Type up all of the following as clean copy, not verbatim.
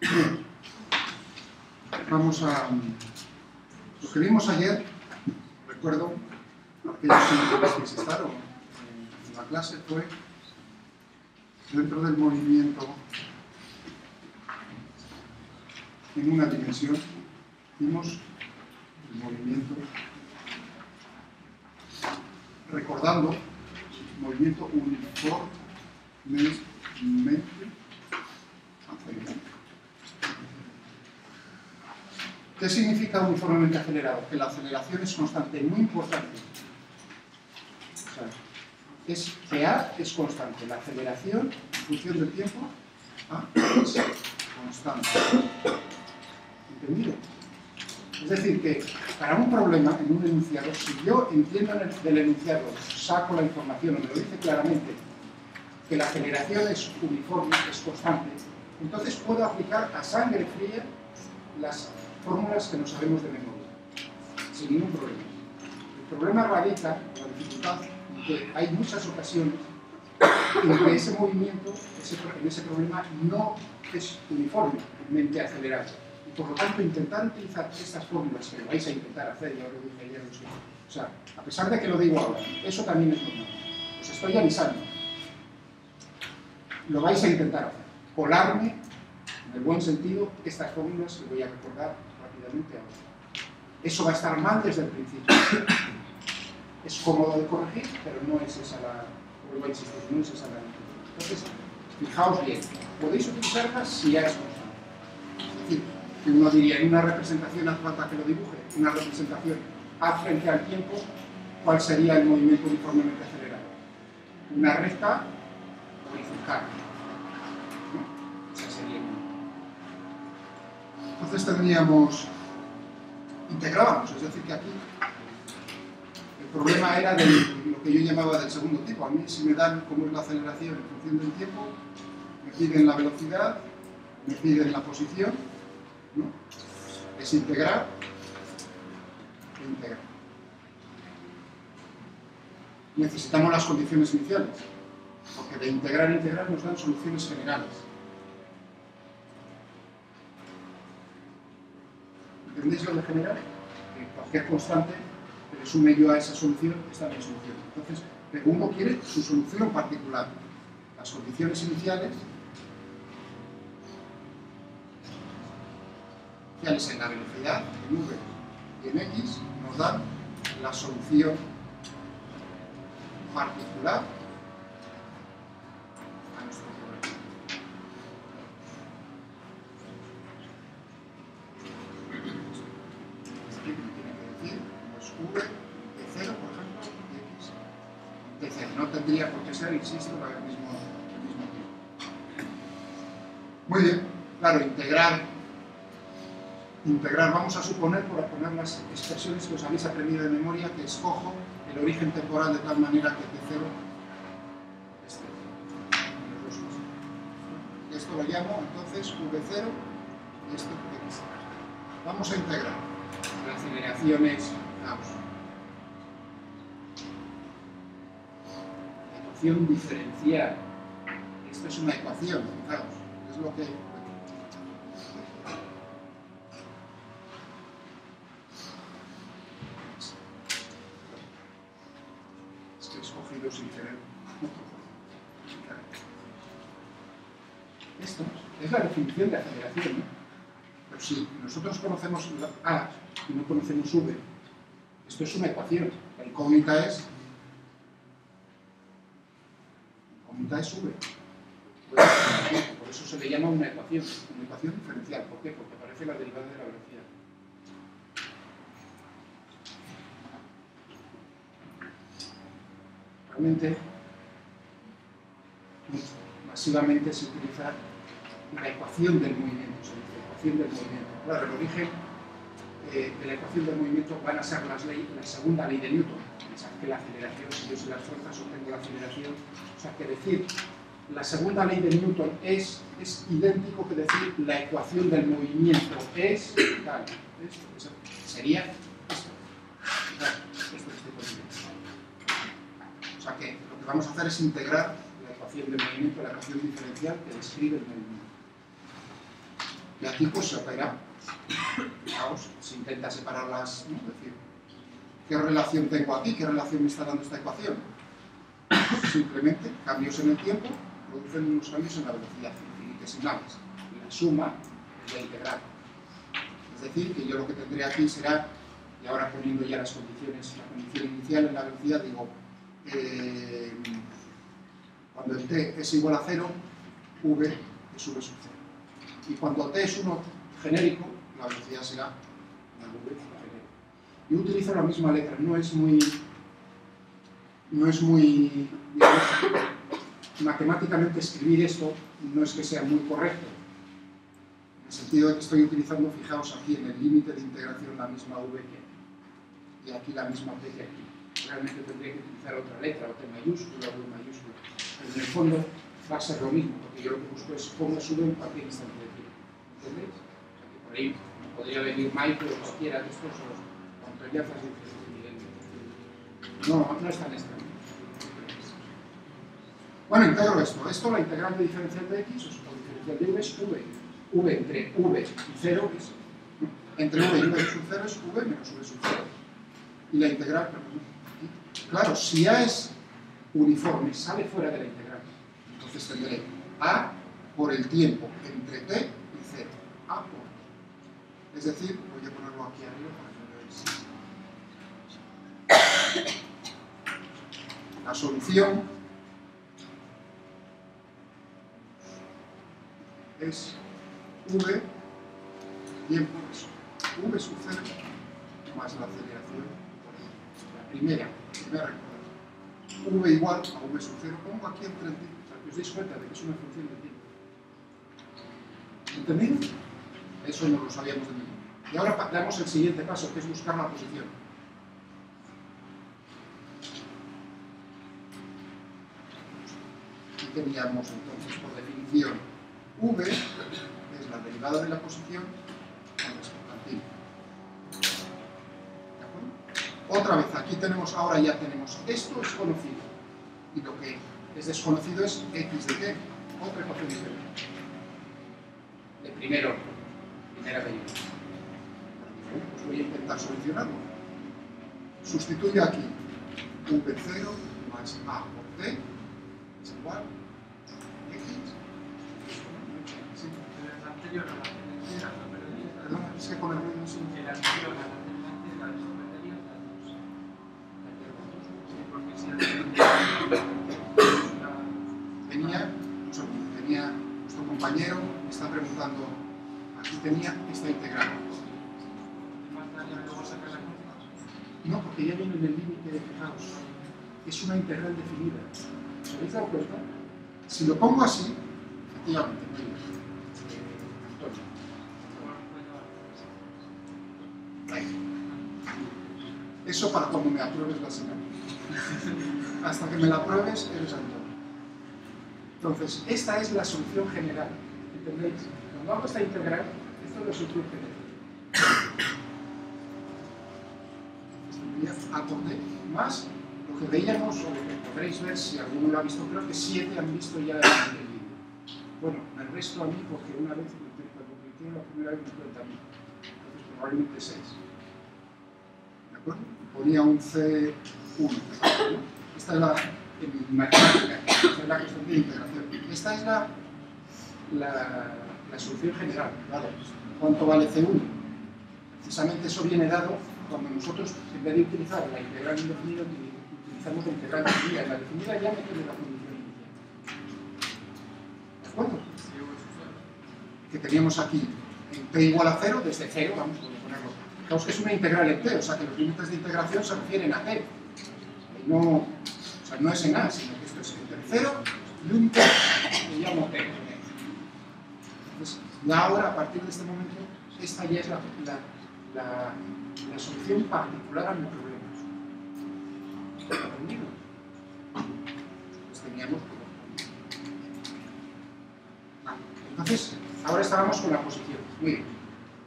Bien. Vamos a... Lo que vimos ayer, recuerdo, aquellos que se estaron en la clase, fue dentro del movimiento en una dimensión, vimos el movimiento recordando el movimiento uniformemente acelerado. ¿Qué significa uniformemente acelerado? Que la aceleración es constante, muy importante. O sea, que A es constante, la aceleración en función del tiempo A es constante. ¿Entendido? Es decir, que para un problema en un enunciado, si yo entiendo del enunciado, saco la información o me lo dice claramente, que la aceleración es uniforme, es constante, entonces puedo aplicar a sangre fría las fórmulas que no sabemos de memoria, sin ningún problema. El problema radica en la dificultad en que hay muchas ocasiones en que ese movimiento, en ese problema, no es uniformemente acelerado. Y por lo tanto, intentar utilizar estas fórmulas que lo vais a intentar hacer, ya lo dije ayer, o sea, a pesar de que lo digo ahora, eso también es normal. Os estoy avisando. Lo vais a intentar hacer. Colarme, en el buen sentido, estas fórmulas que voy a recordar rápidamente ahora. Eso va a estar mal desde el principio. Es cómodo de corregir, pero no es esa la... Vuelvo a insistir, no es esa la... Entonces, fijaos bien. Podéis utilizarlas si ya es constante. Es decir, que uno diría, en una representación hace falta que lo dibuje, una representación A frente al tiempo, ¿cuál sería el movimiento uniformemente acelerado? Una recta horizontal. ¿No? Esa sería una. Entonces tendríamos, integrábamos, es decir, que aquí el problema era de lo que yo llamaba del segundo tipo. A mí si me dan cómo es la aceleración en función del tiempo, me piden la velocidad, me piden la posición, ¿no? Es integrar e integrar. Necesitamos las condiciones iniciales, porque de integrar e integrar nos dan soluciones generales. ¿Entendéis lo de general? Que cualquier constante que le sume yo a esa solución está en mi solución. Entonces, pero uno quiere su solución particular. Las condiciones iniciales en la velocidad, en v y en x, nos dan la solución particular a nuestro problema. Esto me tiene que decir, pues v de 0, por ejemplo, y x de 0. No tendría por qué ser, insisto, el mismo tiempo. Muy bien, claro, integrar, vamos a suponer, por poner las expresiones que os habéis aprendido de memoria, que escojo el origen temporal de tal manera que t0 esté en los dos casos. Esto lo llamo entonces v0 y esto x0. Vamos a integrar. La aceleración es Gauss. Ecuación diferencial. Esto es una ecuación, fijaos. Es lo que... sin querer. Esto es la definición de aceleración, ¿no? Pero si nosotros conocemos A y no conocemos V, esto es una ecuación. La incógnita es V. Por eso se le llama una ecuación diferencial. ¿Por qué? Porque aparece la derivada de la velocidad. Realmente, masivamente se utiliza la ecuación del movimiento, se dice ecuación del movimiento. Claro, el origen de la ecuación del movimiento van a ser la segunda ley de Newton. Pensad que la aceleración, si yo sé las fuerzas, obtengo la aceleración. O sea, que decir la segunda ley de Newton es idéntico que decir la ecuación del movimiento es tal. Esto sería esto. Esto es este movimiento. O sea que lo que vamos a hacer es integrar la ecuación del movimiento, la ecuación diferencial que describe el movimiento. Y aquí pues se opera, fijaos, se intenta separarlas, ¿no? Es decir, ¿qué relación tengo aquí? ¿Qué relación me está dando esta ecuación? Simplemente cambios en el tiempo producen unos cambios en la velocidad, infinitesimales. Y la suma es la integral. Es decir, que yo lo que tendré aquí será, y ahora poniendo ya las condiciones, la condición inicial en la velocidad, digo, cuando el t es igual a 0, v es v sub 0. Y cuando t es 1 genérico, la velocidad será la v genérica. Yo utilizo la misma letra, no es muy, digamos, matemáticamente escribir esto no es que sea muy correcto, en el sentido de que estoy utilizando, fijaos aquí en el límite de integración, la misma v que aquí, y aquí la misma p que aquí. Realmente tendría que utilizar otra letra, o t mayúscula, o v mayúscula, pero en el fondo va a ser lo mismo, porque yo lo que busco es cómo sube en cualquier instante de tiempo. ¿Entendéis? O sea, que por ahí podría venir Mike o cualquiera de estos, o montañazas de nivel. No es tan extraño. Bueno, integro esto. Esto, la integral de diferencial de x, o su diferencial de v es v. V entre v y 0 es... Entre v y v sub 0 es v menos v sub 0. Y la integral, claro, si a es uniforme, sale fuera de la integral. Entonces tendré a por el tiempo entre t y 0. A por. Es decir, voy a ponerlo aquí arriba para que lo veáis. La solución es v tiempo v sub 0 más la aceleración por la primera recordad. V igual a v sub 0, pongo aquí entre el tiempo, o sea, que os deis cuenta de que es una función de tiempo. ¿Entendido? Eso no lo sabíamos de mí. Y ahora damos el siguiente paso, que es buscar la posición. Aquí teníamos entonces, por definición, v es la derivada de la posición con respecto al tiempo. ¿De acuerdo? Otra vez, aquí tenemos, ahora ya tenemos, esto es conocido, y lo que es desconocido es x de t, otra ecuación diferente. De primer orden, primera medida. Pues voy a intentar solucionarlo. Sustituyo aquí v0 más a por t es igual a x. Sí. El anterior a la tercera, la perdida. Perdón, es que con el ruido sí. El anterior a la tercera, la superior, la dos. Sí, porque si tenía nuestro compañero, me está preguntando, aquí tenía esta integral. No, porque ya viene en el límite de fijaos. Es una integral definida. ¿Os habéis dado cuenta? Si lo pongo así, efectivamente, eso para cuando me apruebes la asignatura. Hasta que me la apruebes, eres Antonio. Entonces, esta es la solución general. ¿Entendéis? Cuando hago esta integral, esta es la solución general. A por d más lo que veíamos, o lo que podréis ver, si alguno lo ha visto, creo que 7 han visto ya el vídeo. Bueno, el resto a mí, porque una vez cuando me hicieron la primera vez me cuenta a mí. Entonces probablemente 6. ¿De acuerdo? Ponía un C1. Esta es la en matemática, esta es la cuestión de integración. Esta es la solución general. Claro, ¿cuánto vale C1? Precisamente eso viene dado cuando nosotros, en vez de utilizar la integral indefinida, utilizamos la integral definida. En la definida ya me queda la condición inicial. ¿De acuerdo? Que teníamos aquí en t igual a 0, desde 0, vamos a ponerlo. Fijaos que es una integral en t, o sea que los límites de integración se refieren a t. No, o sea, no es en a, sino que esto es entre 0 y un t, que llamo t. Entonces, ya ahora, a partir de este momento, esta ya es la solución particular a mi problema. ¿Entendido? Pues teníamos... Vale. Entonces, ahora estábamos con la posición. Muy bien.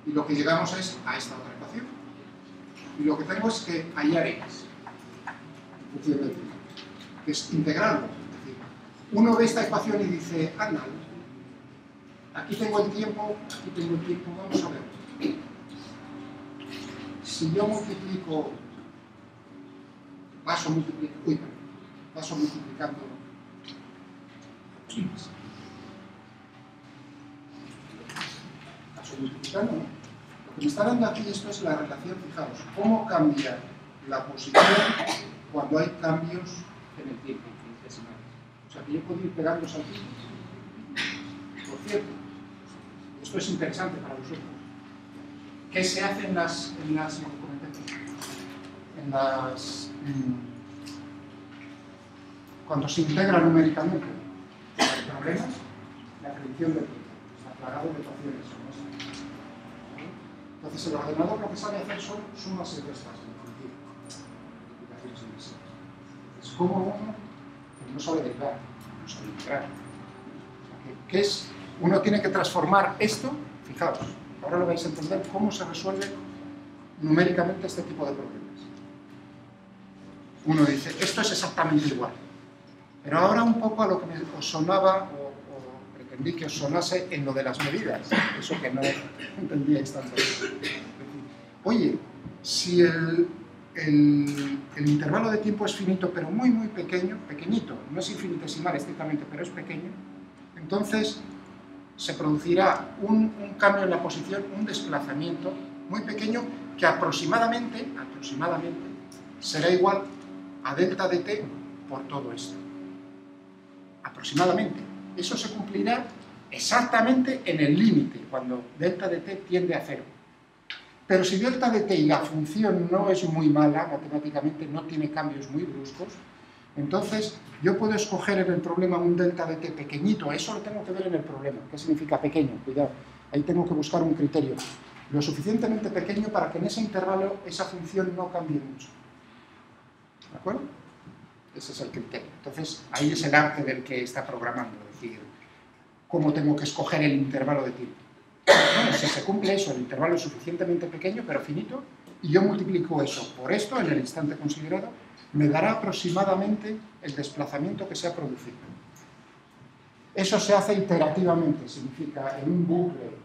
Y lo que llegamos es a esta otra ecuación. Y lo que tengo es que hallar x en función del tiempo, que es integrarlo. Es decir, uno ve esta ecuación y dice, anda, aquí tengo el tiempo, vamos a ver. Si yo multiplico, paso multiplicando, paso multiplicando, ¿no? Lo que me está dando aquí esto es la relación, fijaos, cómo cambia la posición cuando hay cambios en el tiempo, infinitesimales. O sea que yo puedo ir pegando saltitos. Por cierto, esto es interesante para vosotros. ¿Qué se hace cuando se integra numéricamente? Hay problemas, la predicción de tiempo, plagado de ecuaciones. Entonces el ordenador lo que sabe hacer son sumas y restas en multiplicaciones invisivas. Entonces, ¿cómo uno no sabe derivar, no sabe integrar? O sea, uno tiene que transformar esto, fijaos, ahora lo vais a entender cómo se resuelve numéricamente este tipo de problemas. Uno dice, esto es exactamente igual, pero ahora un poco a lo que os sonaba o pretendí que os sonase en lo de las medidas, eso que no entendíais tanto. Oye, si el intervalo de tiempo es finito, pero muy, muy pequeño, pequeñito, no es infinitesimal estrictamente, pero es pequeño, entonces se producirá un cambio en la posición, un desplazamiento muy pequeño que aproximadamente será igual a delta de t por todo esto. Aproximadamente. Eso se cumplirá exactamente en el límite, cuando delta de t tiende a 0. Pero si delta de t y la función no es muy mala, matemáticamente no tiene cambios muy bruscos, entonces yo puedo escoger en el problema un delta de t pequeñito, eso lo tengo que ver en el problema. ¿Qué significa pequeño? Cuidado, ahí tengo que buscar un criterio. Lo suficientemente pequeño para que en ese intervalo esa función no cambie mucho. ¿De acuerdo? Ese es el criterio. Entonces, ahí es el arte del que está programando, es decir, cómo tengo que escoger el intervalo de tiempo. Bueno, si se cumple eso, el intervalo es suficientemente pequeño, pero finito, y yo multiplico eso por esto, en el instante considerado, me dará aproximadamente el desplazamiento que se ha producido. Eso se hace iterativamente, significa en un bucle,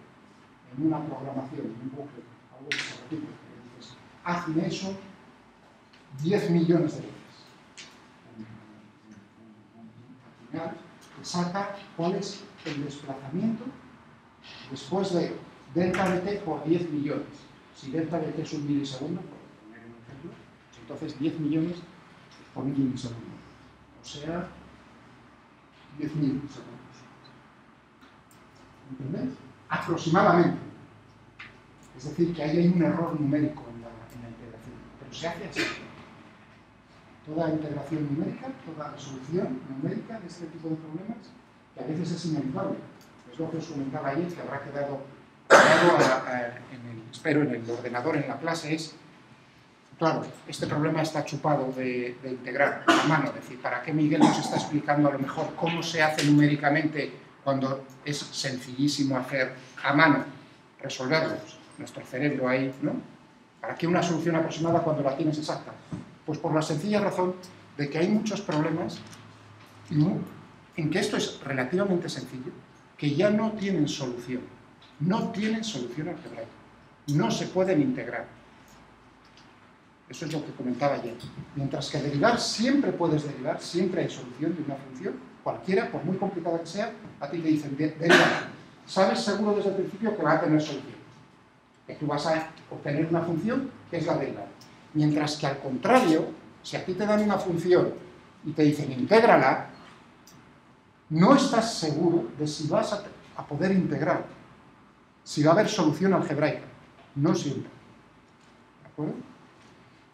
en una programación, en un bucle, algo que se repite. Entonces, hacen eso 10 millones de veces. Al final, saca cuál es el desplazamiento después de delta de t por 10 millones. Si delta de t es un milisegundo, por poner un ejemplo, entonces 10 millones por un milisegundo. O sea, 10.000 segundos. ¿Entendéis? Aproximadamente. Es decir, que ahí hay un error numérico en la integración. Pero se hace así. Toda integración numérica, toda resolución numérica de este tipo de problemas, que a veces es inevitable. Es lo que os comentaba ayer, que habrá quedado espero en el ordenador, en la clase, es, claro, este problema está chupado de integrar a mano. Es decir, ¿para qué Miguel nos está explicando a lo mejor cómo se hace numéricamente cuando es sencillísimo hacer a mano, resolverlos? Nuestro cerebro ahí, ¿no? ¿Para qué una solución aproximada cuando la tienes exacta? Pues por la sencilla razón de que hay muchos problemas en que esto es relativamente sencillo, que ya no tienen solución. No tienen solución algebraica. No se pueden integrar. Eso es lo que comentaba ayer. Mientras que derivar, siempre puedes derivar, siempre hay solución de una función, cualquiera, por muy complicada que sea, a ti te dicen, derivar. Sabes seguro desde el principio que va a tener solución. Que tú vas a obtener una función que es la derivada. Mientras que al contrario, si a ti te dan una función y te dicen intégrala, no estás seguro de si vas a poder integrar, si va a haber solución algebraica. No siempre. ¿De acuerdo?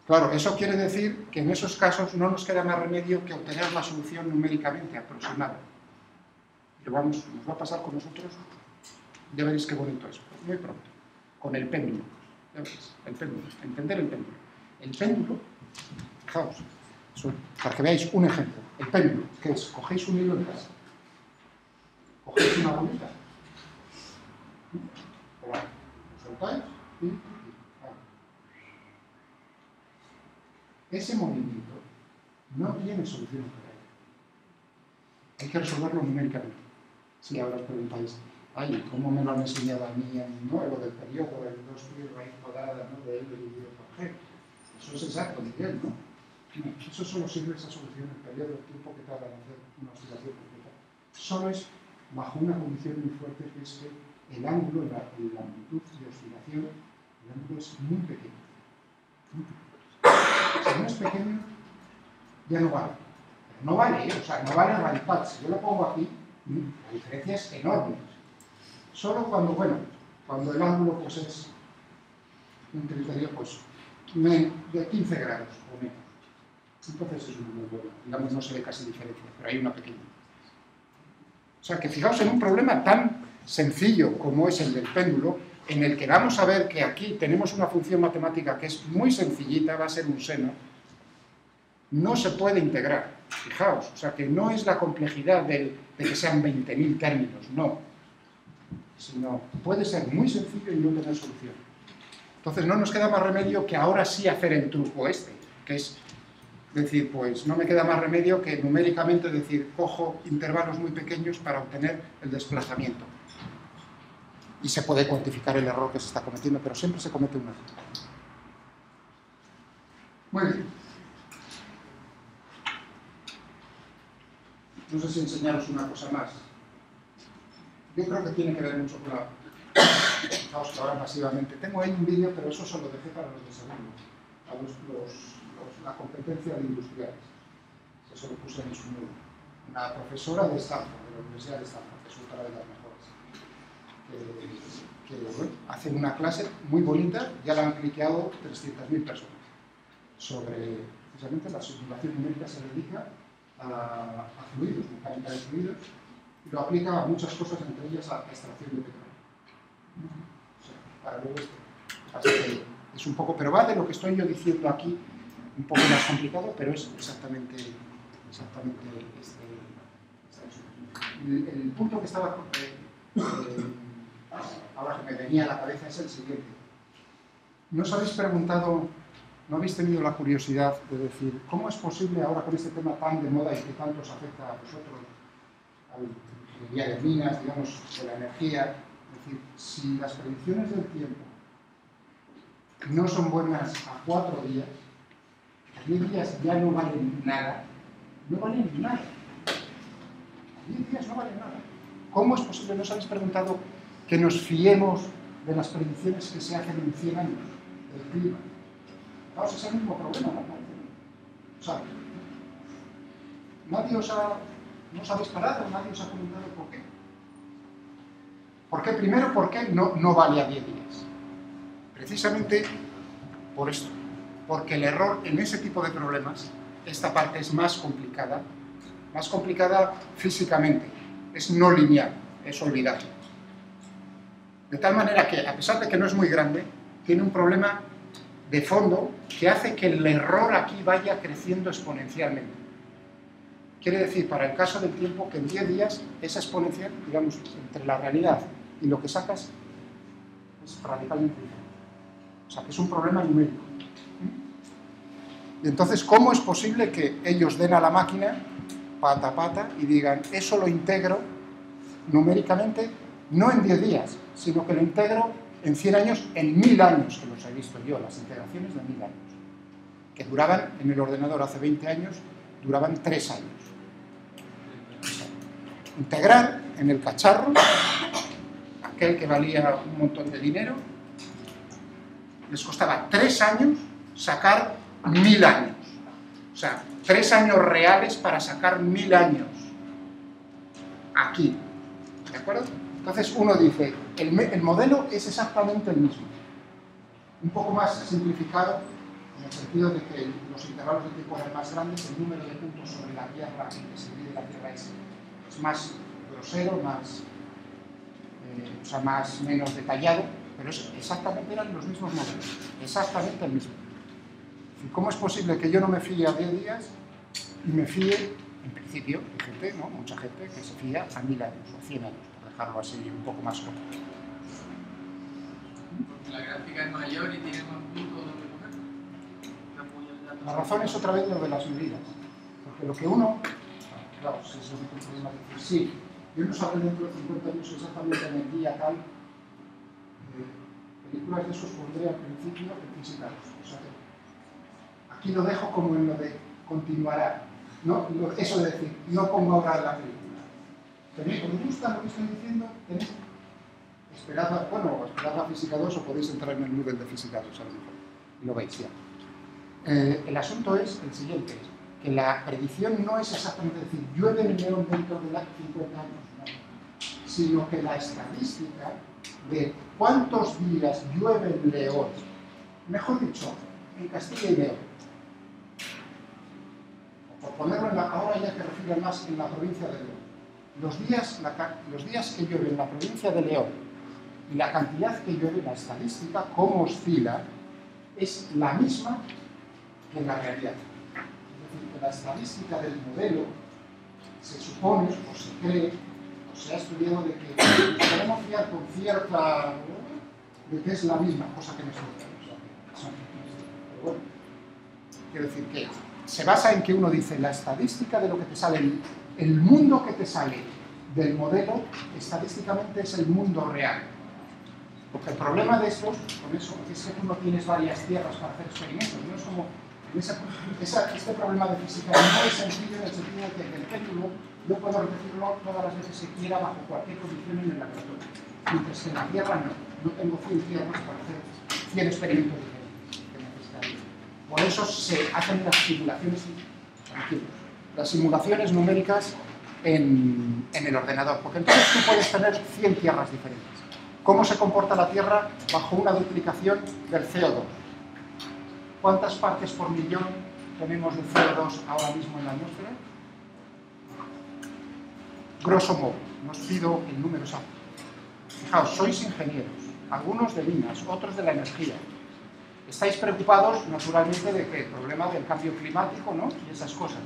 Claro, eso quiere decir que en esos casos no nos queda más remedio que obtener la solución numéricamente aproximada. Pero nos va a pasar con nosotros, ya veréis qué bonito es, muy pronto, con el péndulo. Ya veréis, el péndulo, entender el péndulo. El péndulo, fijaos, para que veáis un ejemplo, el péndulo, que es, cogéis un hilo en casa, cogéis una bolita, lo soltáis y ese movimiento no tiene solución algebraica. Hay que resolverlo numéricamente. Si ahora os preguntáis, Ay, ¿cómo me lo han enseñado a mí ¿no? Lo del periodo, el 2pi raíz cuadrada, ¿no? De L dividido por G? Eso es exacto, Miguel, ¿no? Eso solo sirve esa solución, el periodo, el tiempo que tarda en hacer una oscilación completa. Solo es bajo una condición muy fuerte, que es que el ángulo, la amplitud de oscilación, el ángulo es muy pequeño. Muy pequeño. Si no es pequeño, ya no vale. Pero no vale, ¿eh? O sea, no vale radical. Si yo lo pongo aquí, la diferencia es enorme. Solo cuando, bueno, cuando el ángulo pues es un criterio pues de 15 grados o menos. Entonces es muy bueno. Digamos, no se ve casi diferencia, pero hay una pequeña. O sea, que fijaos en un problema tan sencillo como es el del péndulo, en el que vamos a ver que aquí tenemos una función matemática que es muy sencillita, va a ser un seno, no se puede integrar. Fijaos, o sea, que no es la complejidad de que sean 20.000 términos, no. Sino puede ser muy sencillo y no tener solución. Entonces no nos queda más remedio que ahora sí hacer el truco este, que es decir, pues no me queda más remedio que numéricamente decir, cojo intervalos muy pequeños para obtener el desplazamiento. Y se puede cuantificar el error que se está cometiendo, pero siempre se comete un error. Muy bien. No sé si enseñaros una cosa más. Yo creo que tiene que ver mucho con la... Fijaos que ahora masivamente... Tengo ahí un vídeo, pero eso se lo dejé para los de segundo. A la competencia de industriales. Eso lo puse en su número. Una profesora de Stanford, de la Universidad de Stanford, que es otra de las mejores. Que bueno, hace una clase muy bonita, ya la han cliqueado 300.000 personas. Sobre, precisamente, la simulación numérica se dedica a fluidos, mecánica de fluidos, y lo aplica a muchas cosas, entre ellas a extracción de petróleo. O sea, para luego esto. Así que es un poco, pero va de lo que estoy yo diciendo aquí, un poco más complicado, pero es exactamente el punto que estaba ahora que me venía a la cabeza es el siguiente. ¿No os habéis preguntado, no habéis tenido la curiosidad de decir cómo es posible ahora con este tema tan de moda y que tanto os afecta a vosotros, al día de minas, digamos, de la energía? Es decir, si las predicciones del tiempo no son buenas a 4 días, a 10 días ya no valen nada. No valen nada. A 10 días no valen nada. ¿Cómo es posible? ¿No os habéis preguntado que nos fiemos de las predicciones que se hacen en 100 años del clima? Claro, es el mismo problema, ¿no? O sea, nadie no os habéis parado, nadie os ha comentado por qué. ¿Por qué? Primero, ¿por qué no vale a 10 días? Precisamente por esto. Porque el error en ese tipo de problemas, esta parte es más complicada físicamente, es no lineal, es olvidable. De tal manera que, a pesar de que no es muy grande, tiene un problema de fondo que hace que el error aquí vaya creciendo exponencialmente. Quiere decir, para el caso del tiempo, que en 10 días esa exponencial, digamos, entre la realidad y lo que sacas, es radicalmente diferente. O sea, que es un problema numérico. Y entonces, ¿cómo es posible que ellos den a la máquina pata a pata y digan, eso lo integro numéricamente, no en 10 días, sino que lo integro en 100 años, en 1000 años, que los he visto yo, las integraciones de 1000 años, que duraban, en el ordenador hace 20 años, duraban 3 años. Integrar en el cacharro, aquel que valía un montón de dinero, les costaba 3 años sacar 1000 años. O sea, 3 años reales para sacar 1000 años. Aquí. ¿De acuerdo? Entonces uno dice, el modelo es exactamente el mismo. Un poco más simplificado, en el sentido de que los intervalos de tiempo eran más grandes, el número de puntos sobre la Tierra que se divide la Tierra es más grosero, menos detallado, pero exactamente eran los mismos modelos, exactamente el mismo. ¿Cómo es posible que yo no me fíe a 10 días y me fíe, en principio, hay gente, ¿no? Mucha gente que se fía a 1000 años o 100 años, por dejarlo así un poco más corto? Porque la gráfica es mayor y tiene más puntos donde coger. La razón es otra vez lo de las medidas, porque lo que uno, claro, si es un problema de decir, sí, Yo no sabré dentro de 50 años exactamente en el día tal. Películas de esos pondré al principio en física 2. O sea, aquí lo dejo como en lo de continuará. ¿No? Eso de decir, no pongo ahora la película. ¿Os gusta lo que estoy diciendo? ¿Tenéis? Esperad la física 2 o podéis entrar en el Moodle de física 2 a lo mejor. Y lo veis ya. El asunto es el siguiente, que la predicción no es exactamente decir, llueve en León dentro de 50 años, no, sino que la estadística de cuántos días llueve en León, mejor dicho, en Castilla y León, o por ponerlo ahora ya que refiere más en la provincia de León, los días que llueve en la provincia de León y la cantidad que llueve, la estadística, cómo oscila, es la misma que en la realidad. Es decir, que la estadística del modelo se supone, o se cree, o se ha estudiado de que nos podemos fiar con cierta... de que es la misma cosa que nosotros. Pero bueno, quiero decir que se basa en que uno dice la estadística de lo que te sale, el mundo que te sale del modelo, estadísticamente es el mundo real. Porque el problema de estos, con eso, es que tú no tienes varias tierras para hacer experimentos. No es como... este problema de física no es sencillo en el sentido de que el péndulo yo puedo repetirlo todas las veces que quiera bajo cualquier condición en el laboratorio. Mientras que en la Tierra no tengo 100 tierras para hacer 100 experimentos diferentes. Por eso se hacen las simulaciones numéricas en el ordenador, porque entonces tú puedes tener 100 tierras diferentes. ¿Cómo se comporta la Tierra bajo una duplicación del CO2? ¿Cuántas partes por millón tenemos de CO2 ahora mismo en la atmósfera? Grosso modo, no os pido el número exacto. Fijaos, sois ingenieros, algunos de minas, otros de la energía. Estáis preocupados, naturalmente, de que el problema del cambio climático, ¿no? Y esas cosas.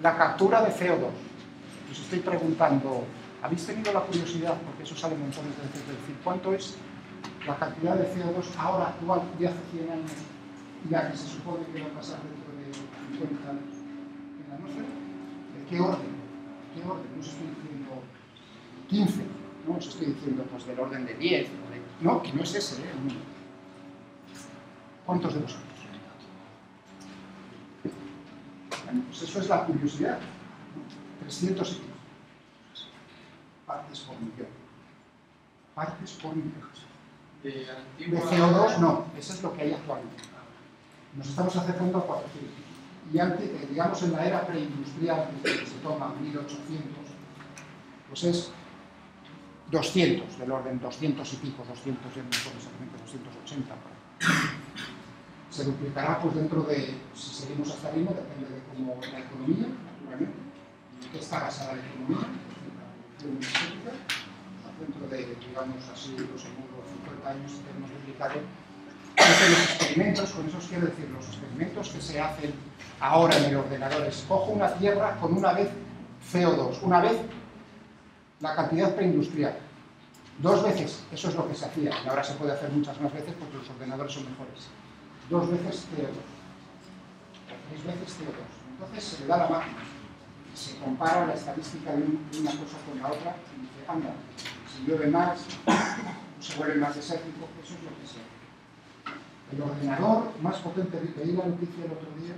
La captura de CO2. Os estoy preguntando, ¿habéis tenido la curiosidad, porque eso sale montones de veces, de decir cuánto es la cantidad de CO2 ahora actual de hace 100 años y la que se supone que va a pasar dentro de 50 años en la atmósfera? ¿De qué orden? ¿Qué orden? No os estoy diciendo 15, no os estoy diciendo pues del orden de 10, no, que no es ese el número. ¿Cuántos de vosotros? Bueno, pues eso es la curiosidad, ¿no? 300 y pico. Partes por millón. Partes por millón. De CO2 no, eso es lo que hay actualmente. Nos estamos acercando a 400. Y antes, digamos en la era preindustrial, que se toma 1800, pues es 200, del orden 200 y pico, 200, ya no recuerdo exactamente, 280. Se duplicará pues dentro de, si seguimos hasta ritmo, depende de cómo la economía, naturalmente, en qué está basada la economía, la producción energética, dentro de, digamos así, los segundos 50 años tenemos duplicado. Entonces, los experimentos, con eso os quiero decir, los experimentos que se hacen ahora en el ordenador es, cojo una tierra con una vez CO2, una vez la cantidad preindustrial, 2 veces, eso es lo que se hacía, y ahora se puede hacer muchas más veces porque los ordenadores son mejores, 2 veces CO2, o 3 veces CO2, entonces se le da la máquina, se compara la estadística de una cosa con la otra y dice, anda, si llueve más, se vuelve más desértico, eso es lo que se hace. El ordenador más potente, leí la noticia el otro día,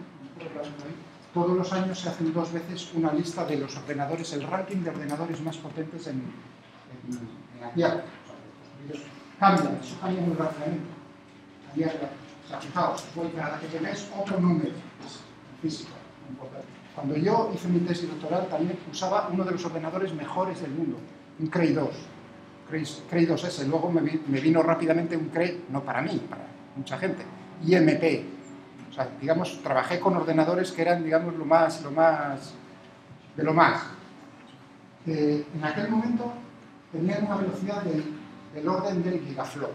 todos los años se hacen 2 veces una lista de los ordenadores, el ranking de ordenadores más potentes en la Tierra. O sea, cambian, eso cambia muy rápidamente. O sea, fijaos, voy cada que tenéis otro número, es físico, importante. Cuando yo hice mi tesis doctoral también usaba uno de los ordenadores mejores del mundo, un Cray 2. Cray 2S, luego me vino rápidamente un Cray, no para mí, para mucha gente, IMP. O sea, digamos, trabajé con ordenadores que eran, digamos, lo más de lo más. En aquel momento tenían una velocidad del orden del gigaflop.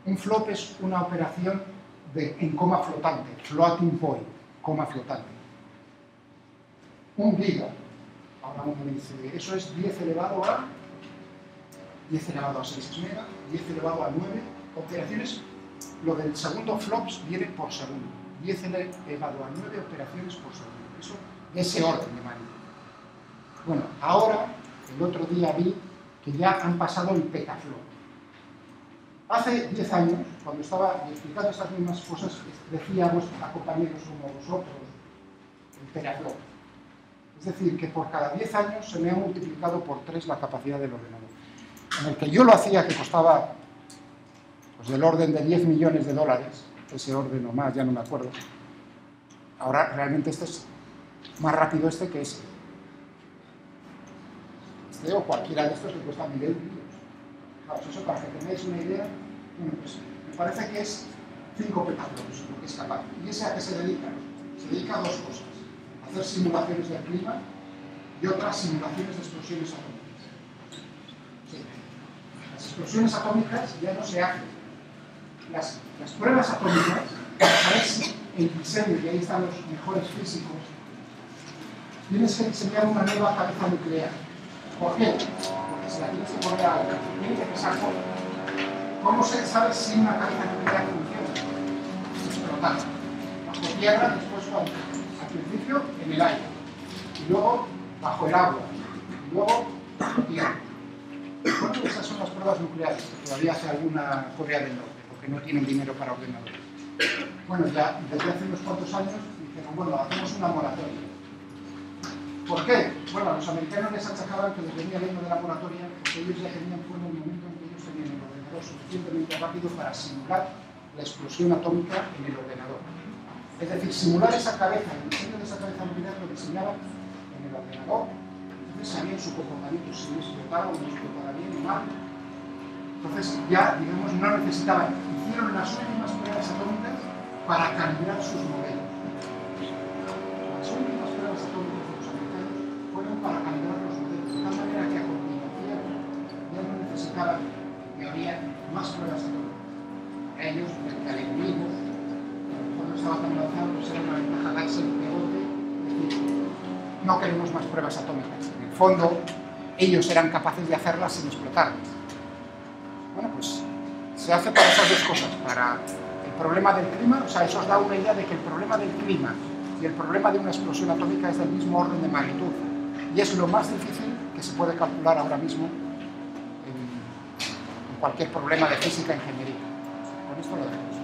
Un flop es una operación en coma flotante, floating point, coma flotante. 1 giga, ahora uno me dice, eso es 10 elevado a 6 mega, 10 elevado a 9 operaciones. Lo del segundo flops viene por segundo. 10 elevado a 9 operaciones por segundo. Eso, ese orden de magnitud. Bueno, ahora el otro día vi que ya han pasado el petaflop. Hace 10 años, cuando estaba explicando estas mismas cosas, decíamos a compañeros como vosotros, el petaflop. Es decir, que por cada 10 años se me ha multiplicado por 3 la capacidad del ordenador. En el que yo lo hacía, que costaba pues, del orden de 10 millones de dólares, ese orden o más, ya no me acuerdo. Ahora realmente este es más rápido que ese. Este o cualquiera de estos que cuesta 1000 euros. Claro, eso para que tengáis una idea, bueno, pues me parece que es 5 petaflops lo que es capaz. ¿Y ese a qué se dedica? Se dedica a 2 cosas. A hacer simulaciones del clima y otras simulaciones de explosiones atómicas. Sí. Las explosiones atómicas ya no se hacen. Las pruebas atómicas, ¿sabes? El diseño, y ahí están los mejores físicos, tienes que diseñar una nueva cabeza nuclear. ¿Por qué? Porque se la tienes que poner a alta. Tiene que pesar poco. ¿Cómo se sabe si una cabeza nuclear funciona? Explotar. Bajo tierra, después cuando. Al principio en el aire, y luego bajo el agua, y luego bajo tierra. Bueno, esas son las pruebas nucleares que todavía hace alguna Corea del Norte, porque no tienen dinero para ordenadores. Bueno, ya desde hace unos cuantos años dijeron, bueno, hacemos una moratoria. ¿Por qué? Bueno, a los americanos les achacaban que les venía bien lo de la moratoria porque ellos ya tenían fuera el momento en que ellos tenían el ordenador suficientemente rápido para simular la explosión atómica en el ordenador. Es decir, simular esa cabeza, el diseño de esa cabeza nuclear lo diseñaban en el ordenador, entonces sabían su comportamiento, si explotaba o no explotaba bien o mal. Entonces ya, digamos, no necesitaban, hicieron las últimas pruebas atómicas para calibrar sus modelos. Las últimas pruebas atómicas de los americanos fueron para calibrar los modelos, de tal manera que a continuación ya no necesitaban, que había más pruebas atómicas. Para ellos, frente al enemigo, cuando estaba tan avanzado, pues era una ventaja darse el pegote, es decir, no queremos más pruebas atómicas. En el fondo, ellos eran capaces de hacerlas sin explotarlas. Bueno, pues se hace para esas dos cosas, para el problema del clima, o sea, eso os da una idea de que el problema del clima y el problema de una explosión atómica es del mismo orden de magnitud, y es lo más difícil que se puede calcular ahora mismo en cualquier problema de física e ingeniería. Con esto lo dejamos.